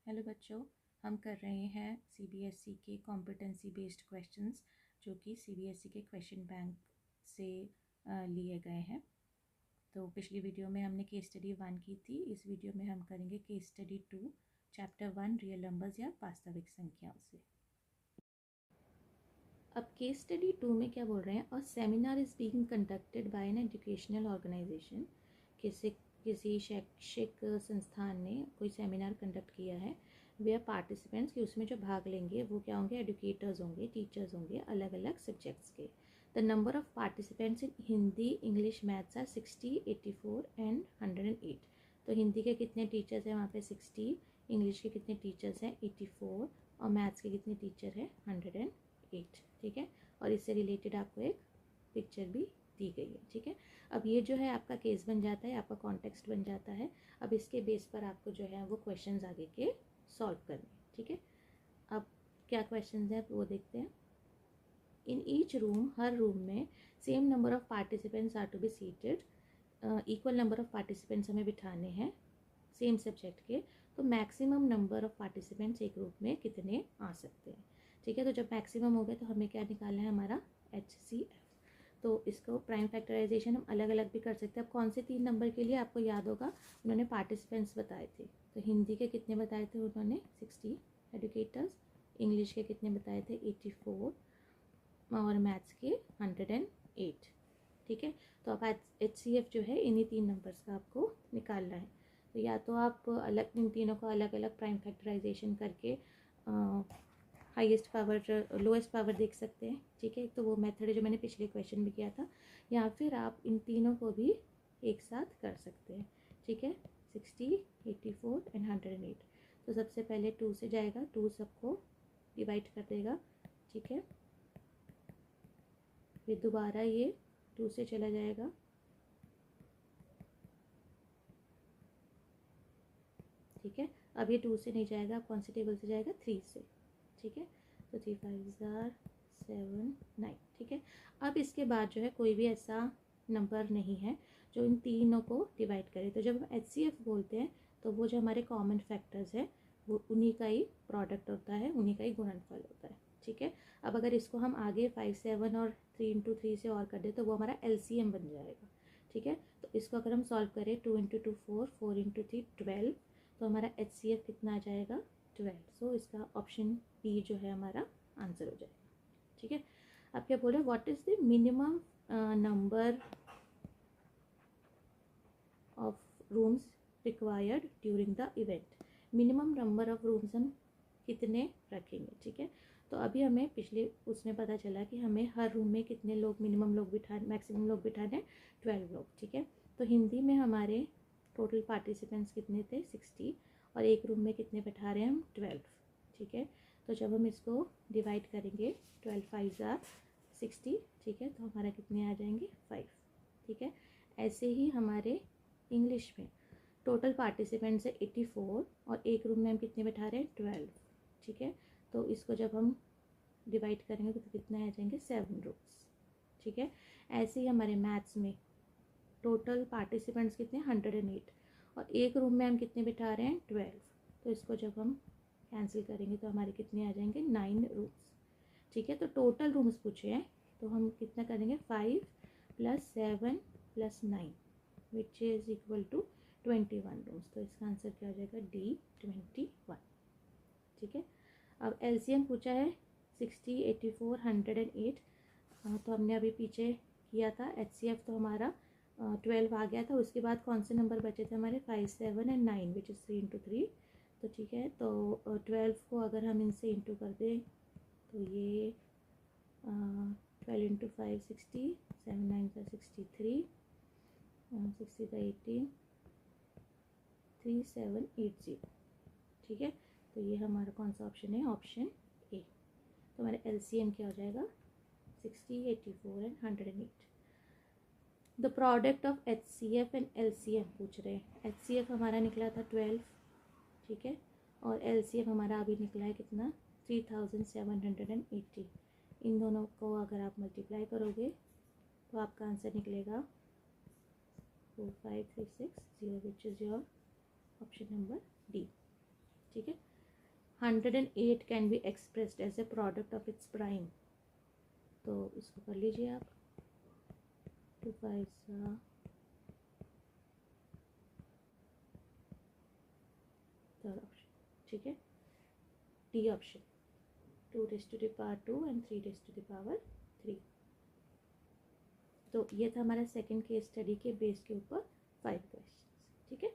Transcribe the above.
Hello बच्चों, हम कर रहे हैं सीबीएसई के कॉम्पिटेंसी बेस्ड क्वेश्चंस जो कि सीबीएसई के क्वेश्चन बैंक से लिए गए हैं। तो पिछली वीडियो में हमने केस स्टडी 1 की थी। इस वीडियो में हम करेंगे case study 2 chapter 1 real numbers या वास्तविक संख्याओं से। अब केस स्टडी 2 में क्या बोल रहे हैं, और seminar is being conducted by an educational organisation. किसी शैक्षिक संस्थान ने कोई सेमिनार कंडक्ट किया है। वे पार्टिसिपेंट्स कि उसमें जो भाग लेंगे वो क्या होंगे, एडुकेटर्स होंगे, टीचर्स होंगे अलग अलग सब्जेक्ट्स के। The number of participants in Hindi, English, maths are 60, 84 and 108। तो हिंदी के कितने टीचर्स हैं वहाँ पे 60, इंग्लिश के कितने टीचर्स हैं 84 और मैथ्स के कितने टीचर हैं 108। ठीक है, और इससे रिलेटेड आपको एक पिक्चर भी दी गई है। ठीक है, अब ये जो है आपका केस बन जाता है, आपका कॉन्टेक्स्ट बन जाता है। अब इसके बेस पर आपको जो है वो क्वेश्चंस आगे के सॉल्व करने। ठीक है, अब क्या क्वेश्चंस हैं वो देखते हैं। इन ईच रूम, हर रूम में same number of participants are to be seated. Equal number of participants हमें बिठाने हैं सेम सब्जेक्ट के। तो मैक्सिमम नंबर ऑफ पार्टिसिपेंट्स एक ग्रुप में कितने आ सकते हैं। ठीक है, तो जब मैक्सिमम हो गए तो हमें क्या निकालना है, हमारा HCF। तो इसको प्राइम फैक्टराइजेशन हम अलग अलग भी कर सकते हैं। अब कौन से 3 नंबर के लिए आपको याद होगा, उन्होंने पार्टिसिपेंट्स बताए थे। तो हिंदी के कितने बताए थे उन्होंने 60 एडुकेटर्स, इंग्लिश के कितने बताए थे 84 और मैथ्स के 108। ठीक है, तो अब HCF जो है इन्हीं 3 नंबर्स का आपको निकालना है। तो या तो आप अलग इन तीनों का अलग अलग प्राइम फैक्टराइजेशन करके हाईएस्ट पावर लोएस्ट पावर देख सकते हैं। ठीक है, एक तो वो मेथड है जो मैंने पिछले क्वेश्चन में किया था, या फिर आप इन तीनों को भी एक साथ कर सकते हैं। ठीक है, 60, 84 एंड 108। तो सबसे पहले 2 से जाएगा, 2 सबको डिवाइड कर देगा। ठीक है, फिर दोबारा ये 2 से चला जाएगा। ठीक है, अब ये 2 से नहीं जाएगा, अब कौन से टेबल से जाएगा 3 से। ठीक है, तो 3 5 आर 7 9। ठीक है, अब इसके बाद जो है कोई भी ऐसा नंबर नहीं है जो इन तीनों को डिवाइड करे। तो जब हम HCF बोलते हैं तो वो जो हमारे कॉमन फैक्टर्स है वो उन्हीं का ही प्रोडक्ट होता है, उन्हीं का ही गुणनफल होता है। ठीक है, अब अगर इसको हम आगे 5 7 और 3 इंटू 3 से और कर दे तो वो हमारा LCM बन जाएगा। ठीक है, तो इसको अगर हम सॉल्व करें 2 इंटू 2 4, 4 इंटू 3 12, तो हमारा HCF कितना आ जाएगा 12। सो इसका ऑप्शन बी जो है हमारा आंसर हो जाएगा। ठीक है, अब क्या बोल रहे हैं, what is the minimum number of rooms required during the event. Minimum number of rooms हम कितने रखेंगे। ठीक है, तो अभी हमें पिछले उसमें पता चला कि हमें हर रूम में कितने लोग मिनिमम लोग बिठाने, मैक्सिमम लोग बिठाने 12 लोग। ठीक है, तो हिंदी में हमारे टोटल पार्टिसिपेंट्स कितने थे 60 और एक रूम में कितने बैठा रहे हैं हम 12। ठीक है, तो जब हम इसको डिवाइड करेंगे 12 5 आर 60। ठीक है, तो हमारा कितने आ जाएंगे 5। ठीक है, ऐसे ही हमारे इंग्लिश में टोटल पार्टिसिपेंट्स है 84 और एक रूम में हम कितने बैठा रहे हैं 12। ठीक है, तो इसको जब हम डिवाइड करेंगे तो कितने आ जाएंगे 7 रूम्स। ठीक है, ऐसे ही हमारे मैथ्स में टोटल पार्टिसिपेंट्स कितने 108 और एक रूम में हम कितने बिठा रहे हैं 12। तो इसको जब हम कैंसिल करेंगे तो हमारे कितने आ जाएंगे 9 रूम्स। ठीक है, तो टोटल रूम्स पूछे हैं तो हम कितना करेंगे 5 + 7 + 9 which is equal to 21 rooms. तो इसका आंसर क्या हो जाएगा D 21। ठीक है, अब LCM पूछा है 60 84 108। तो हमने अभी पीछे किया था HCF, तो हमारा 12 आ गया था। उसके बाद कौन से नंबर बचे थे हमारे 5 7 एंड 9 विच इज़ 3 इंटू 3। तो ठीक है, तो 12 को अगर हम इनसे इंटू कर दें तो ये 12 इंटू 5 60, 7 9 का 63, 60 का 18, 3780। ठीक है, तो ये हमारा कौन सा ऑप्शन है, ऑप्शन ए। तो हमारा LCM क्या हो जाएगा 60 84 and 108। The product of HCF and LCM पूछ रहे हैं। HCF हमारा निकला था 12। ठीक है, और LCM हमारा अभी निकला है कितना 3780। इन दोनों को अगर आप मल्टीप्लाई करोगे तो आपका आंसर निकलेगा 45360 which is your option number D. ठीक है, 108 can be expressed as a product of its prime. तो इसको कर लीजिए आप, 2 5 थर्ड ऑप्शन, ठीक है, D option, 2 raised to the power 2 and 3 raised to the power 3। तो ये था हमारा सेकंड केस स्टडी के बेस के ऊपर 5 क्वेश्चन, ठीक है।